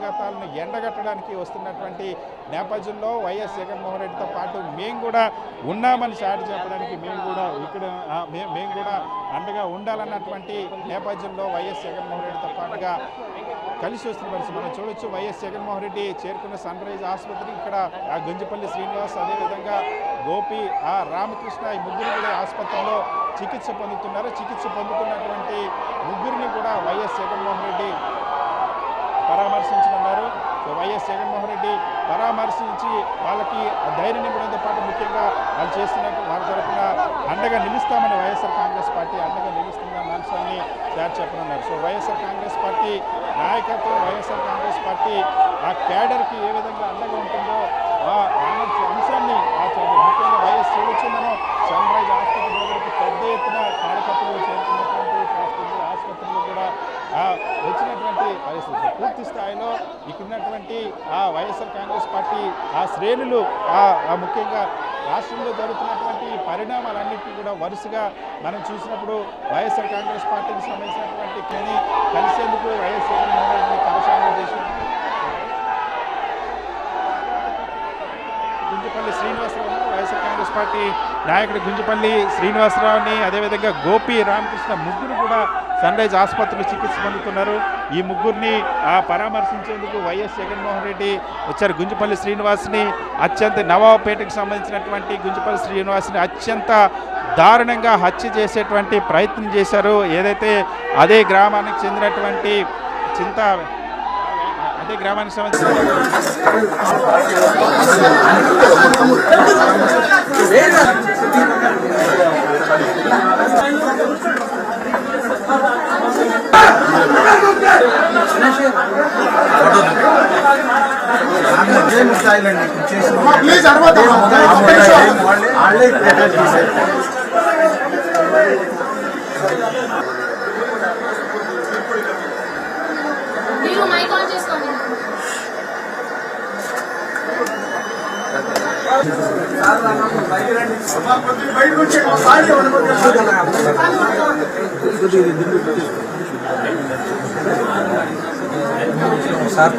దురాఘాతాలను ఎండగట్టడానికి వస్తున్నటువంటి నేపథ్యంలో వైఎస్ జగన్మోహన్ రెడ్డితో పాటు మేము కూడా ఉన్నామని చాటి చెప్పడానికి మేము కూడా అండగా ఉండాలన్నటువంటి నేపథ్యంలో వైఎస్ జగన్మోహన్ రెడ్డితో పాటుగా కలిసి వస్తున్న పరిస్థితి మనం చూడొచ్చు. వైఎస్ జగన్మోహన్ రెడ్డి చేరుకున్న సన్ రైజ్ ఆసుపత్రి ఇక్కడ గుంజపల్లి శ్రీనివాస్, అదేవిధంగా గోపి, రామకృష్ణ ఈ ముగ్గురు కూడా ఆసుపత్రిలో చికిత్స పొందుతున్నారు. చికిత్స పొందుతున్నటువంటి ముగ్గురిని కూడా వైఎస్ జగన్మోహన్ రెడ్డి పరామర్శించనున్నారు. సో వైఎస్ జగన్మోహన్ రెడ్డి పరామర్శించి వాళ్ళకి ధైర్యం నింపడంతో పాటు ముఖ్యంగా వాళ్ళు చేస్తున్నట్టు వారి తరఫున అండగా నిలుస్తామని వైఎస్ఆర్ కాంగ్రెస్ పార్టీ అండగా నిలుస్తుందన్న అంశాన్ని చెప్పనున్నారు. సో వైఎస్ఆర్ కాంగ్రెస్ పార్టీ నాయకత్వం, వైఎస్ఆర్ కాంగ్రెస్ పార్టీ ఆ క్యాడర్కి ఏ విధంగా అండగా ఉంటుందో ఆ అంశాన్ని ముఖ్యంగా వైఎస్ చూడొచ్చు. మనం సన్ రైజ్ ఆసుపత్రి దగ్గరికి పెద్ద ఎత్తున కార్యకర్తలు చేరుకున్నటువంటి పరిస్థితి, ఆసుపత్రిలో కూడా వచ్చినటువంటి పరిస్థితి. పూర్తి స్థాయిలో ఇక్కడున్నటువంటి ఆ వైఎస్ఆర్ కాంగ్రెస్ పార్టీ ఆ శ్రేణులు ముఖ్యంగా రాష్ట్రంలో జరుగుతున్నటువంటి పరిణామాలన్నింటినీ కూడా వరుసగా మనం చూసినప్పుడు వైఎస్ఆర్ కాంగ్రెస్ పార్టీకి సంబంధించినటువంటి కలిసేందుకు వైఎస్ జగన్మోహన్ రెడ్డిని కలశాలను చేసి గుంజపల్లి శ్రీనివాసరావు, వైఎస్ఆర్ కాంగ్రెస్ పార్టీ నాయకుడు గుంజపల్లి శ్రీనివాసరావుని, అదేవిధంగా గోపి, రామకృష్ణ ముగ్గురు కూడా సన్ రైజ్ ఆసుపత్రిలో చికిత్స పొందుతున్నారు. ఈ ముగ్గురిని పరామర్శించేందుకు వైఎస్ జగన్మోహన్ రెడ్డి వచ్చారు. గుంజపల్లి శ్రీనివాస్ని అత్యంత నవాబపేటకు సంబంధించినటువంటి గుంజపల్లి శ్రీనివాస్ని అత్యంత దారుణంగా హత్య చేసేటువంటి ప్రయత్నం చేశారు. ఏదైతే అదే గ్రామానికి చెందినటువంటి అదే గ్రామానికి సంబంధించిన సార్